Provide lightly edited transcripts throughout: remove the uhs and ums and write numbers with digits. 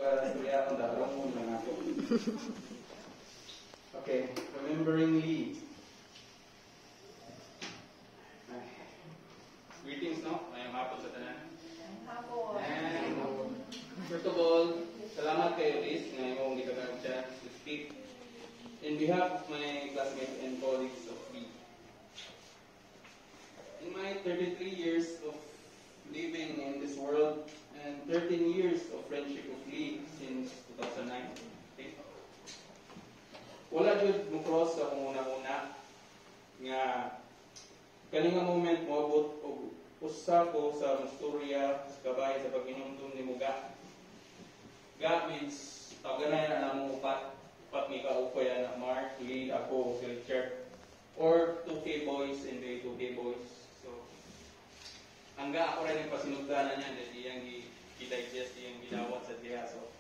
kaya ang dalawang muna na ako. Okay, remembering Lee. Greetings, no? Ngayong hapon sa tanan. And first of all, salamat kayo, Liz, ngayong hindi ka chance to speak in behalf of my classmates and colleagues of Lee. In my 33 years of living in this world and 13 years of friendship with Lee since 2009, wala jud mo cross sa una-una nga kaning moment mo abot og usa ko sa istorya sa kabay sa pag-inumdum ni Muga. Ga means taganay na namo upat mi ka ukoy na Mark, Lee, ako, si Richard, or 2K boys and the 2K boys. So hangga ako rin yung pasinugdanan niya dahil iyang i-digest iyang ginawat sa diha. So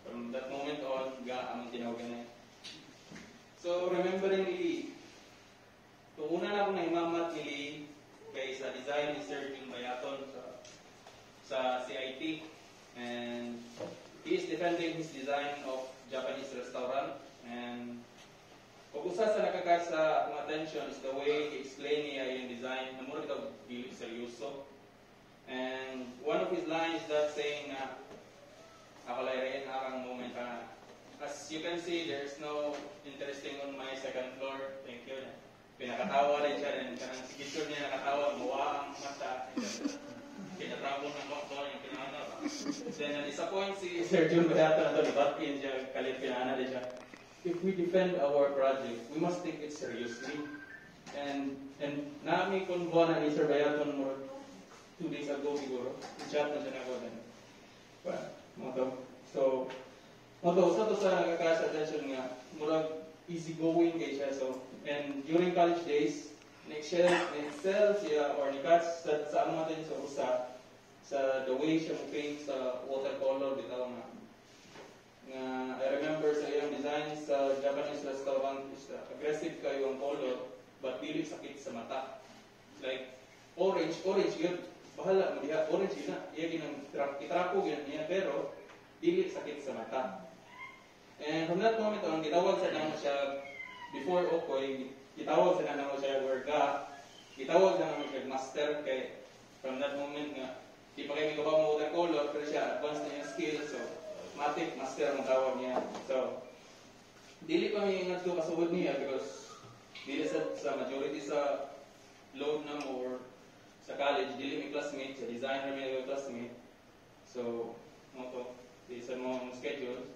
from that moment on, ga among tinawagan na. So, remembering Lee, kung una na akong naimamat ni Lee kay sa design ni Sir Jun Bayaton sa CIT, and he is defending his design of Japanese restaurant, and kung usa sa nakakasa akong attention is the way he explained niya yung design na mura ito dili seryoso. And one of his lines that saying na ako lang akang moment na as you can see, there's no interesting on my second floor. Thank you. Pinakatawa rin siya rin. Kanang picture niya nakatawa, mawa ang mata. Pinatrapon ng doktor yung pinana. Then, na-disappoint si Sir Jun Bayato na ito. Libatin siya, kalit pinana rin siya. If we defend our project, we must take it seriously. And nami kung buwan na ni Sir Bayato more 2 days ago siguro. I-chat na siya na ko. So, usa to sa nakakasa attention nga, murag easygoing kay siya. So, and during college days, na-excel siya or ni-catch sa among natin sa usa sa the way siya paint sa watercolor bitaw nga. I remember sa iyang design sa Japanese restaurant is aggressive kayo ang color but dili sakit sa mata. Like orange yun. Bahala mo diha, orange yun na. Iya ginang itrapo yun niya pero dili sakit sa mata. And from that moment on, gitawag sa namo siya, before Okoy, gitawag sa namo siya Werga, gitawag sa namo siya Master, kay from that moment nga, di pa kayo magawa mo watercolor, pero siya advanced na yung skill, so matik, Master ang tawag niya. So, dili pa may ingat ko kasuhod niya because dili sa majority sa load na mo or sa college, dili may classmate, sa designer may classmate. So, mo to, di sa mga schedule.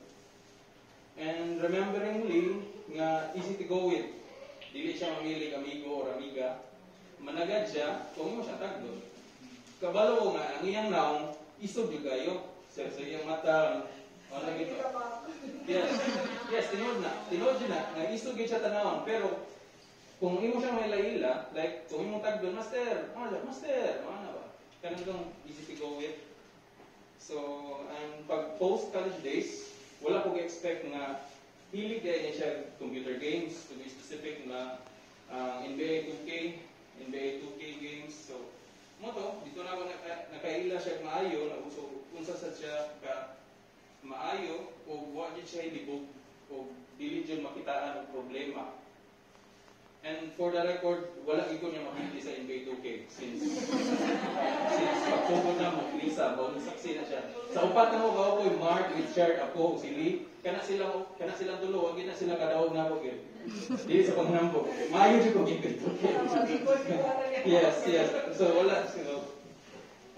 And remembering Lee, nga easy to go with. Dili siya mamili amigo or amiga. Managad siya, kung mo siya tagdo. Kabalo ko nga, ang iyang naong, isog yung kayo. Sa iyang mata, ano lagi ito? Yes, tinod na. Nag-isog yung siya tanawang. Pero, kung imo siya may laila, like, kung imo tagdo, Master, ano ba? Kanang itong easy to go with. So, ang pag-post-college days, wala ko expect nga hilig niya siya computer games, to be specific na NBA 2K games. So, mo to, dito na ako nakaila siya maayo, na uso unsa sa siya ka maayo o wa jud siya libog o dili jud makitaan og problema. And for the record, wala gyud niya makita sa NBA 2K since pagtugod na mo, Lisa, bawang saksi na siya. Sa upat na mo, ko yung Mark, Richard, ako, si Lee, kana silang tulo, wag na sila kadawag na ako, dili sa pangnambo. Maayo dyan ko gipit. Yes. So, wala.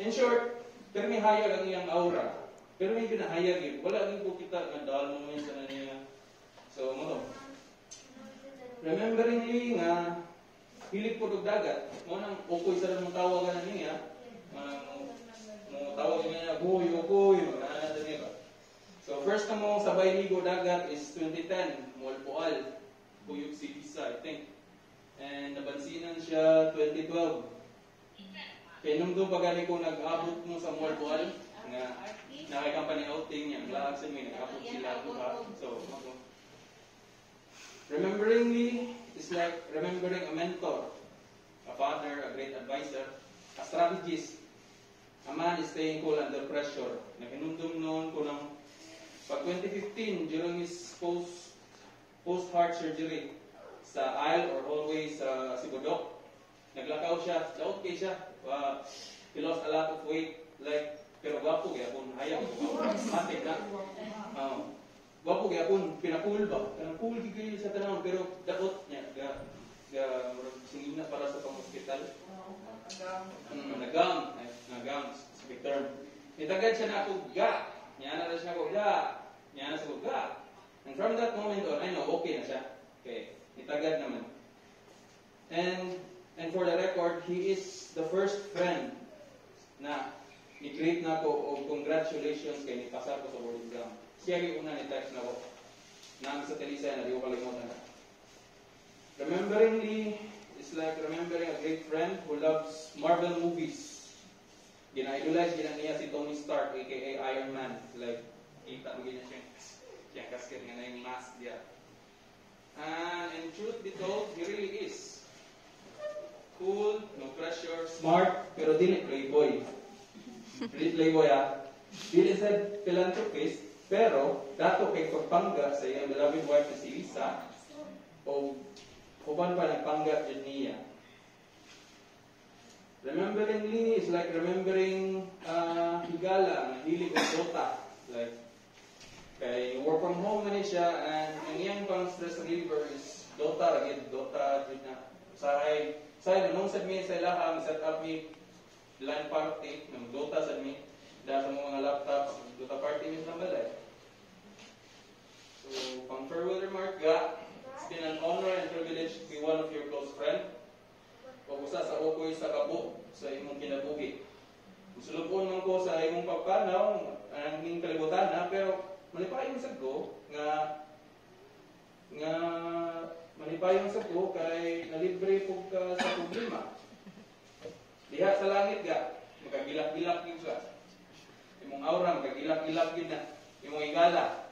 In short, pero may hayag ang iyang aura. Pero may ginahayag yun. Wala din po kita, gandal moments na niya. So, mo remembering Lee nga, hilig po dagat. Mo nang ukoy sa mong tawagan niya. Mo tawag niya, ukoy, magkana niya ba? So, first na mo sabay ligo dagat is 2010, Mualpual, Buyog City, I think. And nabansinan siya 2012. Kaya nung doon pagani ko nag-abot mo sa Mualpual, nga nakay-company outing niya, lahat sa mga nag-abot sila buha. So, remembering Lee is like remembering a mentor, a father, a great advisor, a strategist. A man is staying cool under pressure. Nakinundum noon ko ng Murag 2015, during his post-heart surgery, sa aisle or hallway sa Sibodok, naglakaw siya, laot kay siya. He lost a lot of weight, like, pero gwapo gyapon, hayang matik na. Gwapo gyapon, pinakul ba? Kanang cool gigay sa tanawon, pero daot niya, singina para sa pang-hospital. Nagang, specific term. Itagad siya na ako, ga. Nyana na siya ako, ga. Nyana siya ako, ga. And from that moment on, I know, okay na siya. Okay, itagad naman. And for the record, he is the first friend na i-greet na ko o congratulations kay nipasa ko sa board exam. Siya yung una ni-text na ko. Nang sa Telisa na di ko kalimutan na. Remembering Lee is like remembering a great friend who loves Marvel movies. Gina-idolize niya si Tony Stark, aka Iron Man. Like, kita mo ganyan siya kasket nga na yung mask niya. And truth be told, he really is. Cool, no pressure, smart, pero dili playboy. Dili playboy Dili sa philanthropist, pero dato kay pagpangga sa iyang beloved wife na si Lisa, o uban pa nagpangga dyan niya. Remembering Lee is like remembering higala na hilig o Dota. Like, kay work from home na siya, and ang iyang pang stress reliever is Dota, Dota, dyan na. Say, nung sad mi sa ilahang set up mi LAN party, ng Dota sad mi, dahil sa mga laptops, Dota party mi sa balay. So, pang farewell remark ga, it's been an honor and privilege to be one of your close friends. Pag-usa sa ukoy sa kabo, sa imong kinabuhi. Musulupon man ko sa imong pagpanaw, ang inyong kalibutan na, pero malipayon sa ko, manipayon sa ko kay nalibre po ka sa problema. Diha sa langit ga, magagilak-gilak yun ka. Imong aura, magagilak-gilak yun na. Imong igala,